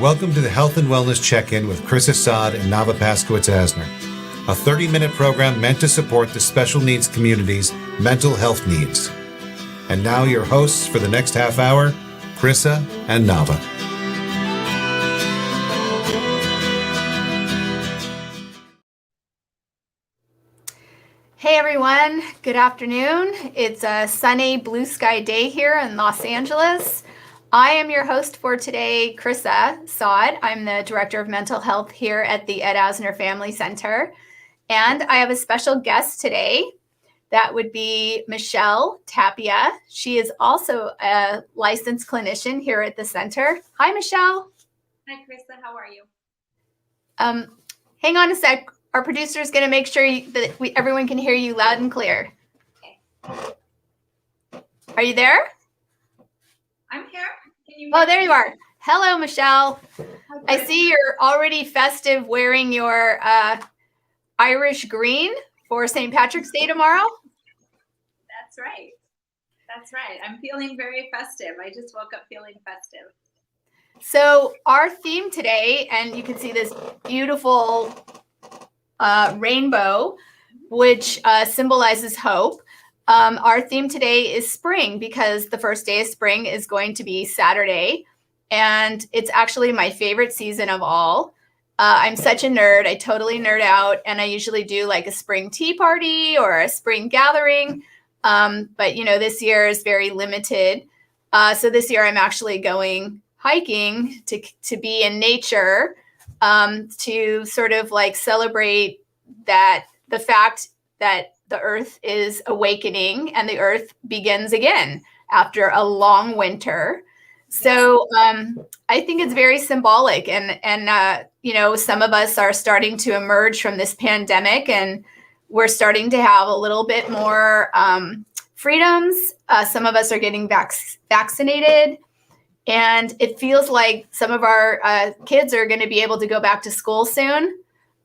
Welcome to the Health and Wellness Check-In with Chrisa and Navah Paskowitz-Asner, a 30-minute program meant to support the special needs community's mental health needs. And now your hosts for the next half hour, Chrisa and Navah. Hey everyone, good afternoon. It's a sunny blue sky day here in Los Angeles. I am your host for today, Chrisa Saad. I'm the Director of Mental Health here at the Ed Asner Family Center. And I have a special guest today. That would be Michelle Tapia. She is also a licensed clinician here at the center. Hi, Michelle. Hi, Chrisa. How are you? Hang on a sec. Our producer is going to make sure that everyone can hear you loud and clear. Okay. Are you there? I'm here. Can you? Oh, there you are. Hello, Michelle. I see you're already festive wearing your Irish green for St. Patrick's Day tomorrow. That's right. That's right. I'm feeling very festive. I just woke up feeling festive. So our theme today, and you can see this beautiful rainbow, which symbolizes hope. Our theme today is spring because the first day of spring is going to be Saturday, and it's actually my favorite season of all. I'm such a nerd. I totally nerd out, and I usually do like a spring tea party or a spring gathering. But, this year is very limited. So this year I'm actually going hiking to be in nature, to sort of like celebrate that the fact that the earth is awakening and the earth begins again after a long winter. So I think it's very symbolic, and some of us are starting to emerge from this pandemic, and we're starting to have a little bit more freedoms. Some of us are getting vaccinated, and it feels like some of our kids are going to be able to go back to school soon.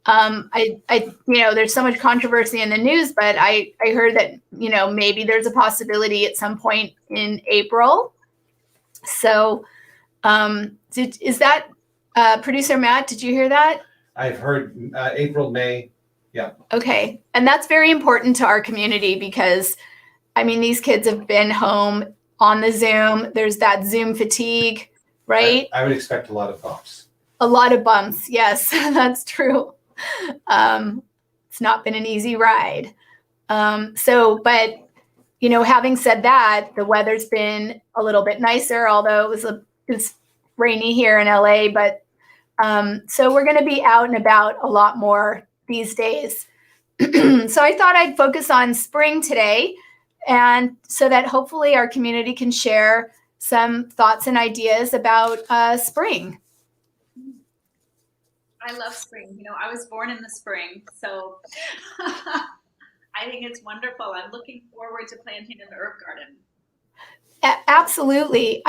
There's so much controversy in the news, but I heard that, maybe there's a possibility at some point in April. So, is that producer Matt? Did you hear that? I've heard April, May. Yeah. Okay. And that's very important to our community because, these kids have been home on the Zoom. There's that Zoom fatigue, right? I would expect a lot of bumps. A lot of bumps. Yes, that's true. It's not been an easy ride. But having said that, the weather's been a little bit nicer, although it's rainy here in LA, but so we're going to be out and about a lot more these days. So I thought I'd focus on spring today, and so that hopefully our community can share some thoughts and ideas about spring. I love spring. I was born in the spring, so I think it's wonderful. I'm looking forward to planting an herb garden. Absolutely.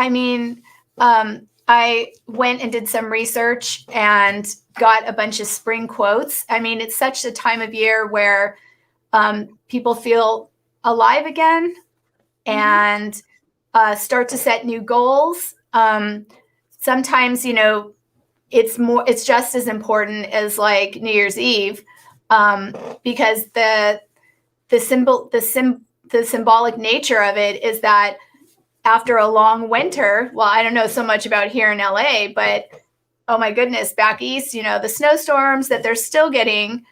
I went and did some research and got a bunch of spring quotes. It's such a time of year where people feel alive again and start to set new goals. Sometimes, it's just as important as like New Year's Eve, because the symbolic nature of it is that after a long winter, well, I don't know so much about here in LA, but oh my goodness, back east, the snowstorms that they're still getting,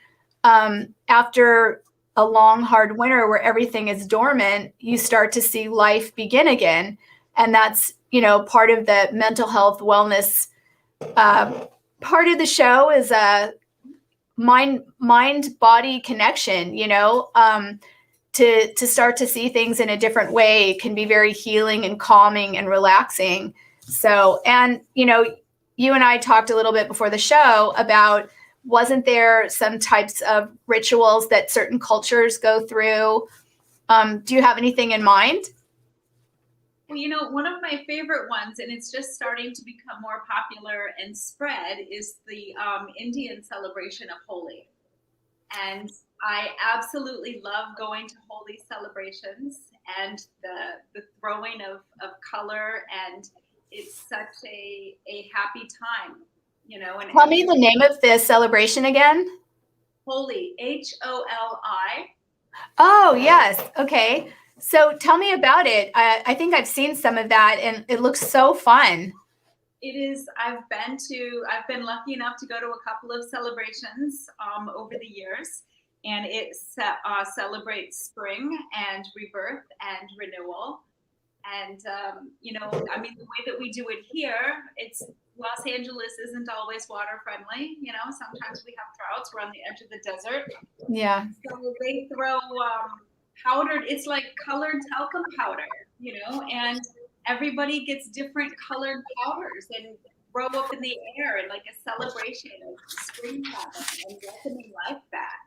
after a long, hard winter where everything is dormant, you start to see life begin again. And that's, part of the mental health wellness part of the show is a mind-body connection, to start to see things in a different way can be very healing and calming and relaxing. So, and, you and I talked a little bit before the show about, wasn't there some types of rituals that certain cultures go through? Do you have anything in mind? Well, one of my favorite ones, and it's just starting to become more popular and spread, is the Indian celebration of Holi. And I absolutely love going to Holi celebrations and the throwing of color and it's such a happy time, you know. And Tell me the name of the celebration again. Holi, Holi. Oh, yes. Okay. So tell me about it. I think I've seen some of that and it looks so fun. It is. I've been lucky enough to go to a couple of celebrations over the years, and it celebrates spring and rebirth and renewal. And you know, I mean, the way that we do it here, it's Los Angeles isn't always water friendly. You know, sometimes we have droughts. We're on the edge of the desert. Yeah. So they throw powdered. It's like colored talcum powder, you know, and everybody gets different colored powders and throw up in the air and like a celebration of springtime and welcoming life back.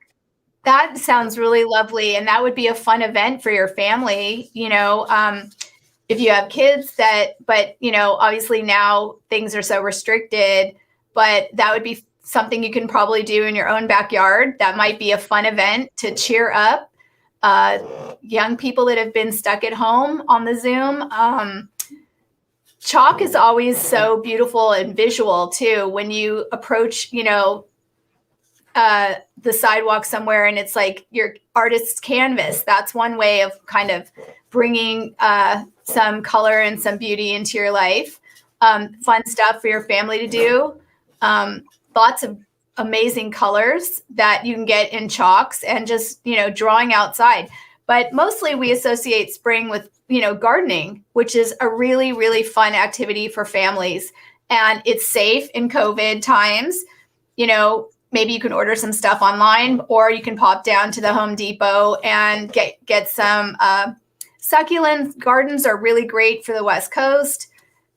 That sounds really lovely. And that would be a fun event for your family, you know, if you have kids but, you know, obviously now things are so restricted, but that would be something you can probably do in your own backyard. That might be a fun event to cheer up young people that have been stuck at home on the Zoom. Chalk is always so beautiful and visual too. When you approach, you know, the sidewalk somewhere and it's like your artist's canvas. That's one way of kind of bringing some color and some beauty into your life. Fun stuff for your family to do. Lots of amazing colors that you can get in chalks and just, you know, drawing outside. But mostly we associate spring with, you know, gardening, which is a really, really fun activity for families. And it's safe in COVID times. You know, maybe you can order some stuff online or you can pop down to the Home Depot and get some succulent gardens are really great for the West Coast.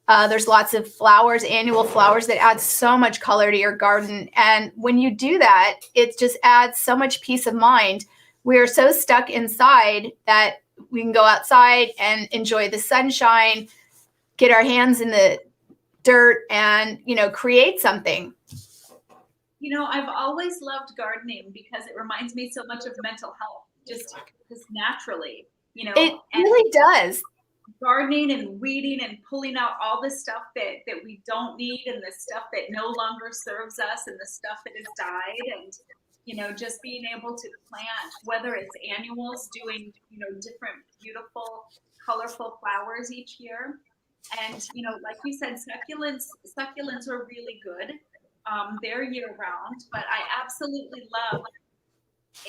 There's lots of flowers, annual flowers that add so much color to your garden. And when you do that, it just adds so much peace of mind. We are so stuck inside that we can go outside and enjoy the sunshine, get our hands in the dirt and, you know, create something. You know, I've always loved gardening because it reminds me so much of mental health, just naturally, you know. It really does. Gardening and weeding and pulling out all the stuff that we don't need and the stuff that no longer serves us and the stuff that has died, and you know, just being able to plant, whether it's annuals doing, you know, different beautiful colorful flowers each year. And you know, like you said, succulents are really good. They're year round, but I absolutely love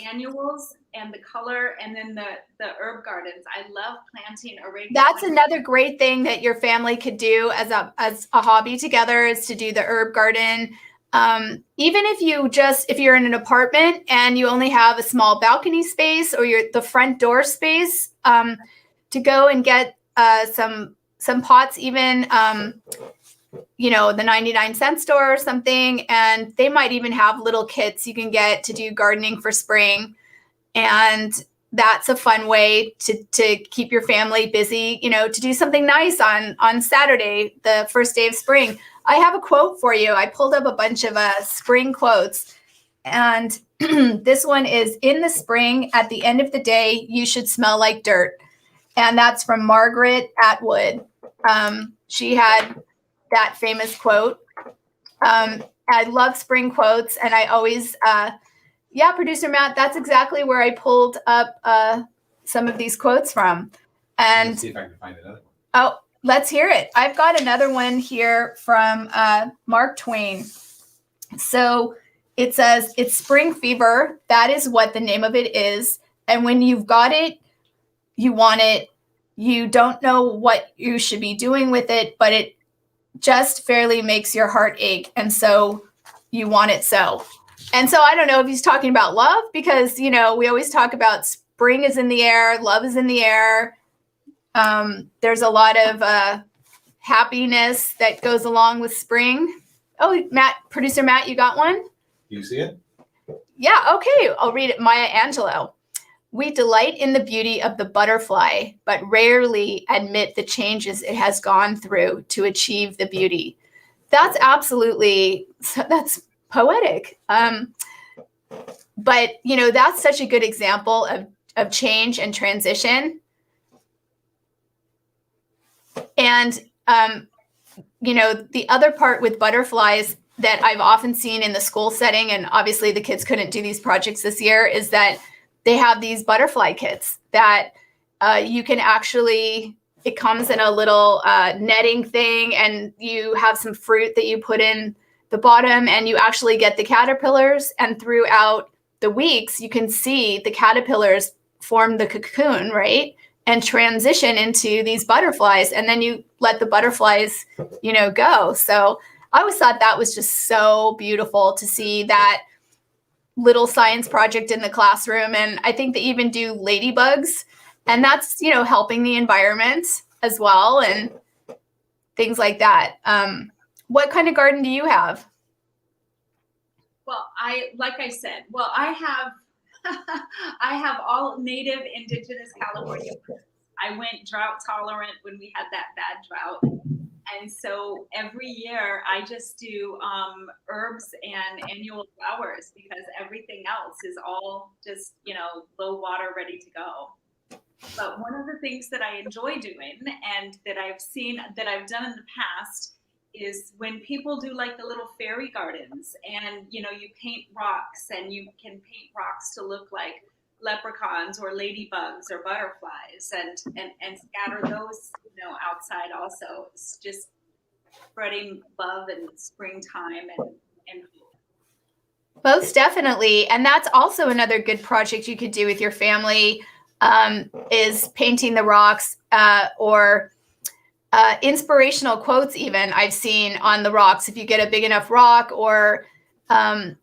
annuals and the color, and then the herb gardens. I love planting oregano. That's another great thing that your family could do as a hobby together, is to do the herb garden. Even if you're in an apartment and you only have a small balcony space or the front door space, to go and get some pots, even you know, the 99-cent store or something, and they might even have little kits you can get to do gardening for spring. And that's a fun way to keep your family busy, you know, to do something nice on Saturday, the first day of spring. I have a quote for you. I pulled up a bunch of spring quotes, and this one is, "In the spring, at the end of the day, you should smell like dirt." And that's from Margaret Atwood. She had that famous quote. I love spring quotes, and I always, Producer Matt, that's exactly where I pulled up some of these quotes from. And let's see if I can find another one. Oh, let's hear it. I've got another one here from Mark Twain. So it says, "It's spring fever. That is what the name of it is. And when you've got it, you want it. You don't know what you should be doing with it, but it just fairly makes your heart ache. And so you want it so." And so I don't know if he's talking about love, because, you know, we always talk about spring is in the air, love is in the air. There's a lot of happiness that goes along with spring. Oh, Producer Matt, you got one? Do you see it? Yeah, okay. I'll read it. Maya Angelou. "We delight in the beauty of the butterfly, but rarely admit the changes it has gone through to achieve the beauty." That's poetic. But, you know, that's such a good example of change and transition. And the other part with butterflies that I've often seen in the school setting, and obviously the kids couldn't do these projects this year, is that they have these butterfly kits that you can actually, it comes in a little netting thing, and you have some fruit that you put in the bottom, and you actually get the caterpillars, and throughout the weeks, you can see the caterpillars form the cocoon, right? And transition into these butterflies, and then you let the butterflies, go. So I always thought that was just so beautiful to see that little science project in the classroom. And I think they even do ladybugs, and that's, helping the environment as well, and things like that. What kind of garden do you have? Well, I have I have all native indigenous California plants. I went drought tolerant when we had that bad drought. And so every year I just do herbs and annual flowers, because everything else is all just, low water, ready to go. But one of the things that I enjoy doing, and that I've seen that I've done in the past, is when people do like the little fairy gardens, and you paint rocks, and you can paint rocks to look like leprechauns or ladybugs or butterflies, and scatter those outside also. It's just spreading love and springtime and hope. Most definitely. And that's also another good project you could do with your family, is painting the rocks, or inspirational quotes even I've seen on the rocks. If you get a big enough rock, or a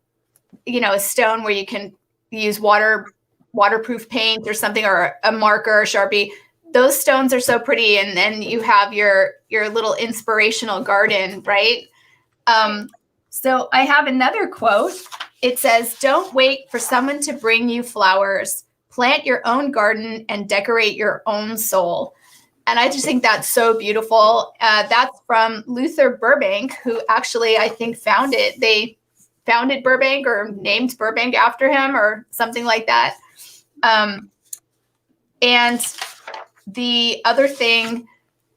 stone where you can use waterproof paint or something, or a marker or Sharpie, those stones are so pretty. And then you have your little inspirational garden, right? So I have another quote. It says, "Don't wait for someone to bring you flowers. Plant your own garden and decorate your own soul." And I just think that's so beautiful. That's from Luther Burbank, who actually, I think, they founded Burbank, or named Burbank after him, or something like that. And the other thing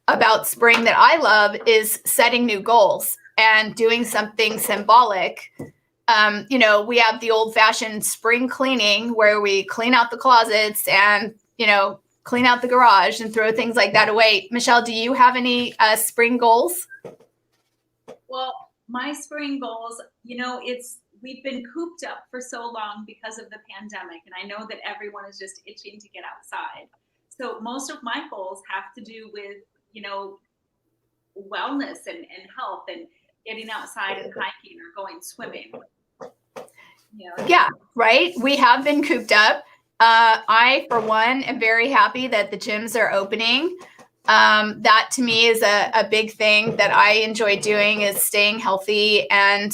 about spring that I love is setting new goals and doing something symbolic. We have the old-fashioned spring cleaning, where we clean out the closets and, clean out the garage and throw things like that away. Michelle, do you have any spring goals? Well, my spring goals, we've been cooped up for so long because of the pandemic, and I know that everyone is just itching to get outside. So most of my goals have to do with, wellness and health, and getting outside and hiking or going swimming. Yeah, right. We have been cooped up. I, for one, am very happy that the gyms are opening. That to me is a big thing that I enjoy doing, is staying healthy and,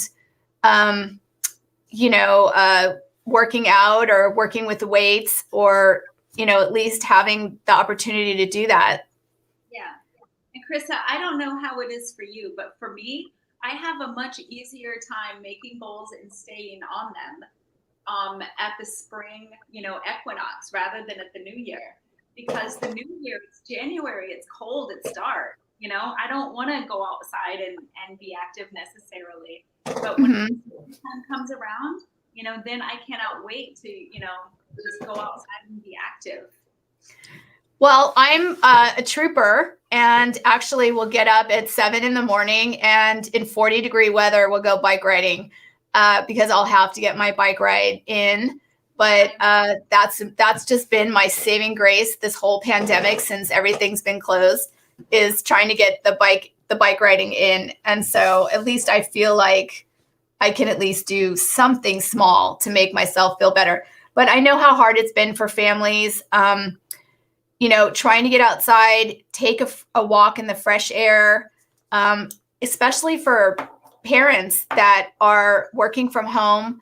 working out, or working with the weights, or, at least having the opportunity to do that. Yeah. And Chrisa, I don't know how it is for you, but for me, I have a much easier time making goals and staying on them at the spring, equinox, rather than at the new year. Because the new year, it's January, it's cold, it's dark. I don't want to go outside and be active necessarily. But when the time comes around, then I cannot wait to, just go outside and be active. Well, I'm a trooper, and actually will get up at 7 a.m, and in 40-degree weather, we'll go bike riding, because I'll have to get my bike ride in. But that's just been my saving grace this whole pandemic, since everything's been closed, is trying to get the bike riding in. And so at least I feel like I can at least do something small to make myself feel better. But I know how hard it's been for families, trying to get outside, take a walk in the fresh air, especially for parents that are working from home.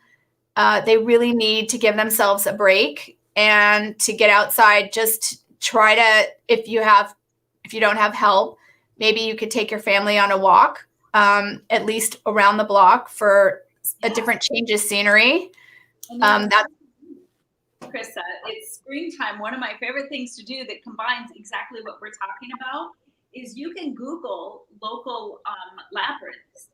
They really need to give themselves a break and to get outside. Just try to, if you don't have help, maybe you could take your family on a walk, at least around the block, for a different change of scenery. Chrisa, it's springtime. One of my favorite things to do that combines exactly what we're talking about is you can Google local labyrinths.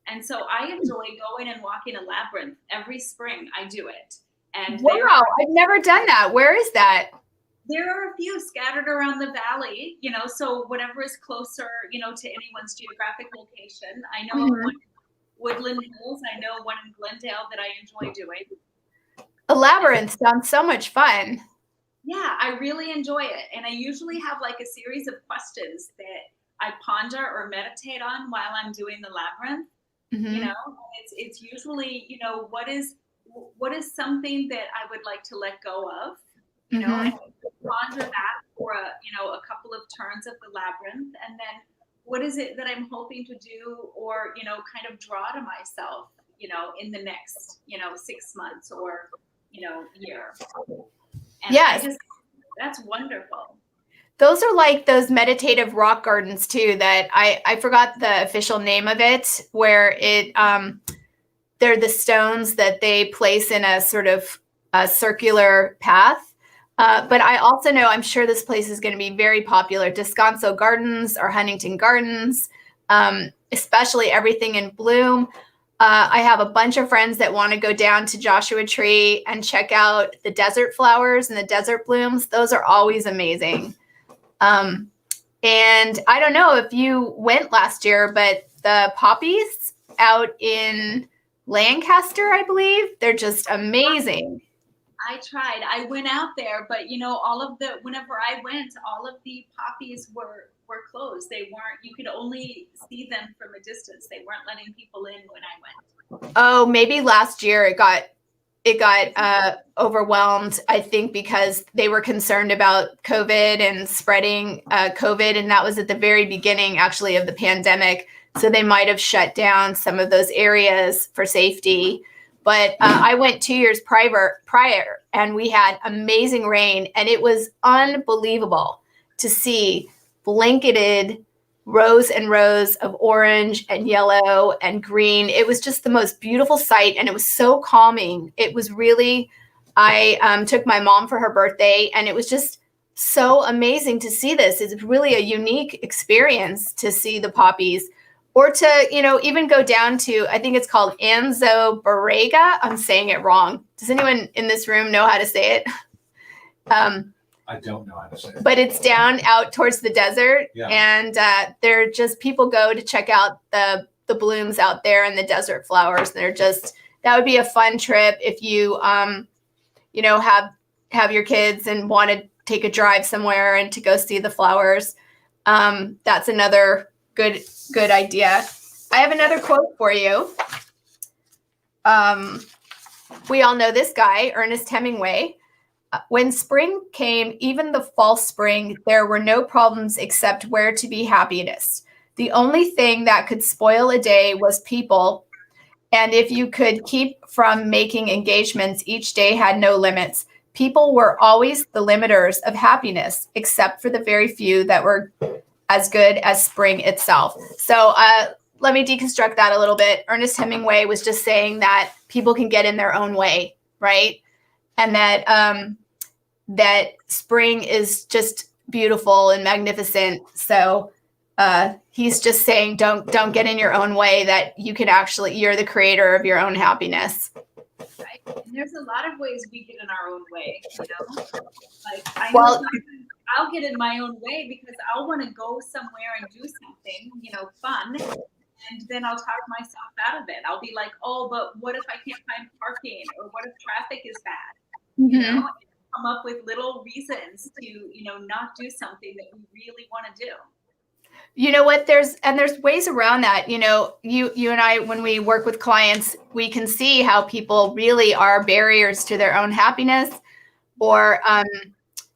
And so I enjoy going and walking a labyrinth every spring. I do it. And wow, I've never done that. Where is that? There are a few scattered around the valley, so whatever is closer, to anyone's geographic location. I know one in Woodland Hills. I know one in Glendale that I enjoy doing. A labyrinth sounds so much fun. Yeah, I really enjoy it. And I usually have like a series of questions that I ponder or meditate on while I'm doing the labyrinth. It's usually, what is something that I would like to let go of, and ponder that for a couple of turns of the labyrinth. And then what is it that I'm hoping to do or, kind of draw to myself, in the next, 6 months or, year. And yes. That's wonderful. Those are like those meditative rock gardens too, that I forgot the official name of it, where they're the stones that they place in a sort of a circular path. But I also know, I'm sure this place is going to be very popular. Descanso Gardens or Huntington Gardens, especially everything in bloom. I have a bunch of friends that want to go down to Joshua Tree and check out the desert flowers and the desert blooms. Those are always amazing. And I don't know if you went last year, but the poppies out in Lancaster, I believe, they're just amazing. I tried. I went out there, but whenever I went, all of the poppies were closed. They weren't, you could only see them from a distance. They weren't letting people in when I went. Oh, maybe last year it got overwhelmed, I think, because they were concerned about COVID and spreading COVID. And that was at the very beginning, actually, of the pandemic. So they might have shut down some of those areas for safety. But I went 2 years prior, and we had amazing rain. And it was unbelievable to see blanketed rows and rows of orange and yellow and green. It was just the most beautiful sight, and it was so calming. It was really, I took my mom for her birthday, and it was just so amazing to see this. It's really a unique experience to see the poppies, or to, even go down to, I think it's called Anzo Borrega. I'm saying it wrong. Does anyone in this room know how to say it? I don't know how to say it. But it's down out towards the desert. Yeah. And they're just, people go to check out the blooms out there and the desert flowers. They're just, that would be a fun trip if you, have your kids and want to take a drive somewhere and to go see the flowers. That's another good idea. I have another quote for you. We all know this guy, Ernest Hemingway. When spring came, even the false spring, there were no problems except where to be happiest. The only thing that could spoil a day was people. And if you could keep from making engagements, each day had no limits. People were always the limiters of happiness, except for the very few that were as good as spring itself. So let me deconstruct that a little bit. Ernest Hemingway was just saying that people can get in their own way, right? And that spring is just beautiful and magnificent. So he's just saying, don't get in your own way, that you can actually, you're the creator of your own happiness. Right. And there's a lot of ways we get in our own way, Like I'll get in my own way because I'll want to go somewhere and do something, fun. And then I'll talk myself out of it. I'll be like, oh, but what if I can't find parking? Or what if traffic is bad? Come up with little reasons to, not do something that we really want to do. You know what? There's ways around that. You and I, when we work with clients, we can see how people really are barriers to their own happiness or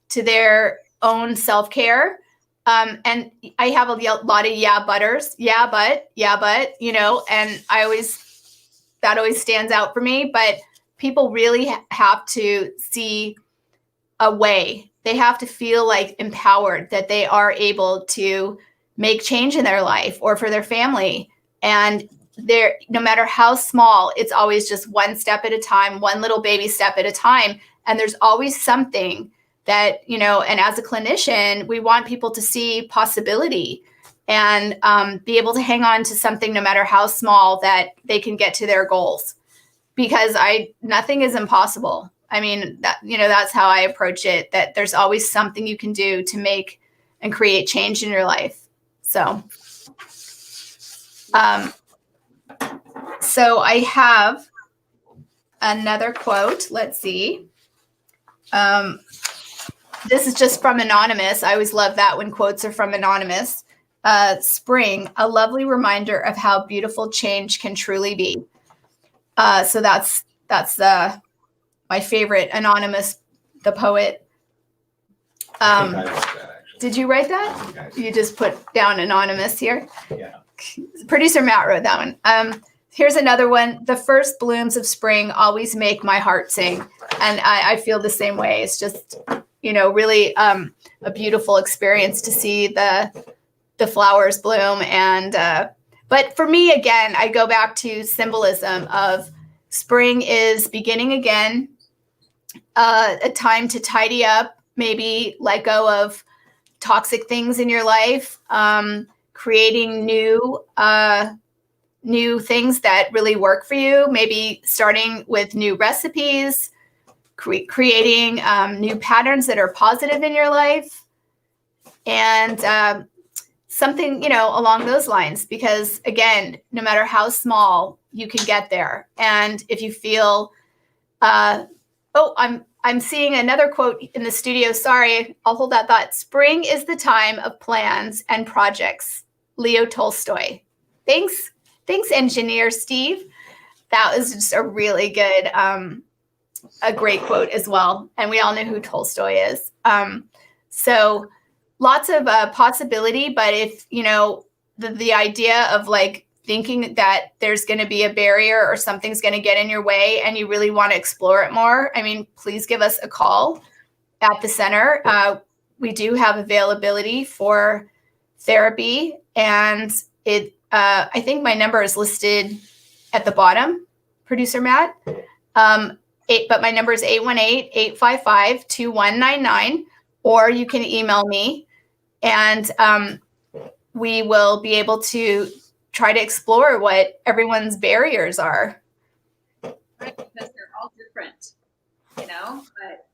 to their own self-care. And I have a lot of yeah butters, yeah, but, and that always stands out for me. But people really have to see a way. They have to feel like empowered, that they are able to make change in their life or for their family. And no matter how small, it's always just one step at a time, one little baby step at a time. And there's always something that, and as a clinician, we want people to see possibility. and be able to hang on to something no matter how small that they can get to their goals. Because nothing is impossible. I mean, that's how I approach it, that there's always something you can do to make and create change in your life. So, so I have another quote. Let's see. This is just from Anonymous. I always love that when quotes are from Anonymous. Spring, a lovely reminder of how beautiful change can truly be. So that's my favorite. Anonymous, the poet. I think I wrote that, actually. Did you write that? You just put down Anonymous here? Yeah. Producer Matt wrote that one. Here's another one. The first blooms of spring always make my heart sing. And I feel the same way. It's just, really a beautiful experience to see the flowers bloom. And but for me, again, I go back to symbolism of spring is beginning again, a time to tidy up, maybe let go of toxic things in your life, creating new things that really work for you, maybe starting with new recipes, creating new patterns that are positive in your life, and something, along those lines. Because again, no matter how small, you can get there. And if you feel, I'm seeing another quote in the studio. Sorry, I'll hold that thought. Spring is the time of plans and projects. Leo Tolstoy. Thanks, Engineer Steve. That was just a really good, a great quote as well. And we all know who Tolstoy is. So lots of possibility, but if, the idea of like thinking that there's going to be a barrier or something's going to get in your way and you really want to explore it more, I mean, please give us a call at the center. We do have availability for therapy, and I think my number is listed at the bottom, Producer Matt. But my number is 818-855-2199, or you can email me, and we will be able to try to explore what everyone's barriers are. Right, because they're all different, but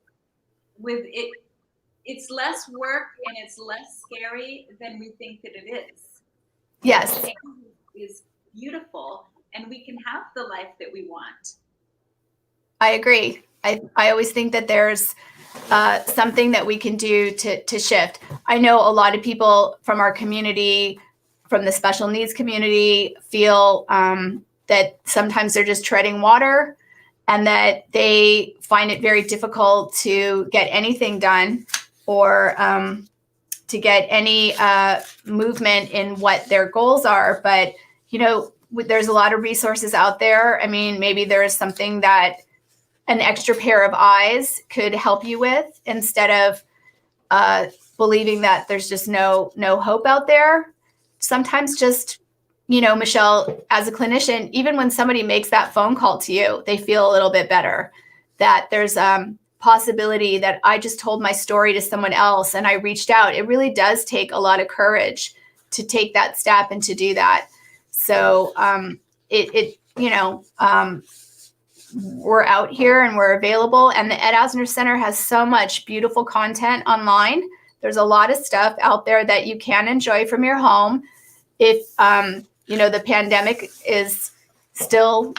with it, it's less work and it's less scary than we think that it is. Yes. Change is beautiful, and we can have the life that we want. I agree. I always think that there's something that we can do to shift. I know a lot of people from our community, from the special needs community, feel that sometimes they're just treading water and that they find it very difficult to get anything done or to get any movement in what their goals are. But, there's a lot of resources out there. I mean, maybe there is something that an extra pair of eyes could help you with, instead of believing that there's just no hope out there. Sometimes just, Michelle, as a clinician, even when somebody makes that phone call to you, they feel a little bit better, that there's possibility that I just told my story to someone else and I reached out. It really does take a lot of courage to take that step and to do that. So we're out here and we're available. And the Ed Asner Center has so much beautiful content online. There's a lot of stuff out there that you can enjoy from your home. If, the pandemic is still,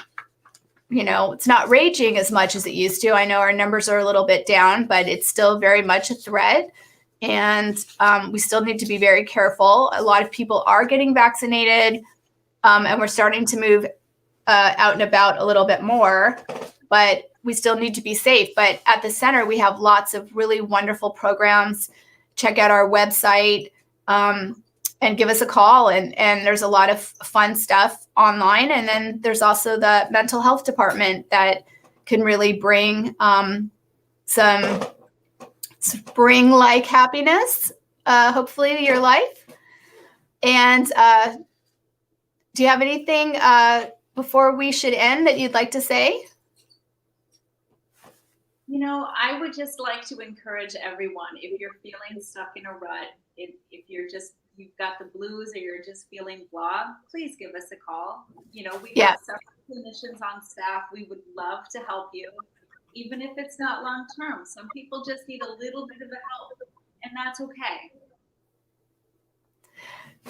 it's not raging as much as it used to. I know our numbers are a little bit down, but it's still very much a threat. And we still need to be very careful. A lot of people are getting vaccinated, and we're starting to move out and about a little bit more, but we still need to be safe. But at the center, we have lots of really wonderful programs. Check out our website and give us a call. And there's a lot of fun stuff online. And then there's also the mental health department that can really bring some spring-like happiness, hopefully, to your life. And do you have anything before we should end that you'd like to say? I would just like to encourage everyone, if you're feeling stuck in a rut, if you're just you've got the blues or you're just feeling blah, please give us a call. We Yeah. have several clinicians on staff. We would love to help you, even if it's not long term. Some people just need a little bit of help, and that's okay.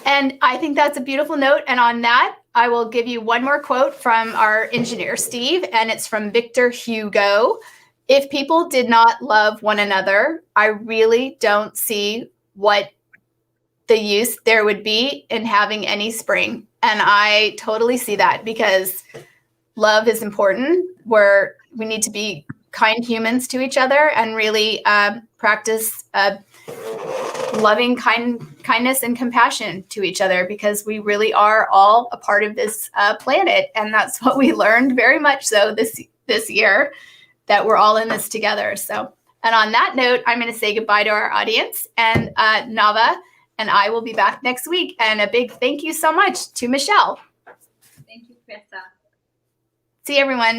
And I think that's a beautiful note. And on that, I will give you one more quote from our engineer, Steve, and it's from Victor Hugo. If people did not love one another, I really don't see what the use there would be in having any spring. And I totally see that, because love is important. We need to be kind humans to each other and really practice loving kindness and compassion to each other, because we really are all a part of this planet. And that's what we learned very much so this year, that we're all in this together. So, and on that note, I'm going to say goodbye to our audience, and Navah and I will be back next week. And a big thank you so much to Michelle. Thank you, Chrisa. See you, everyone.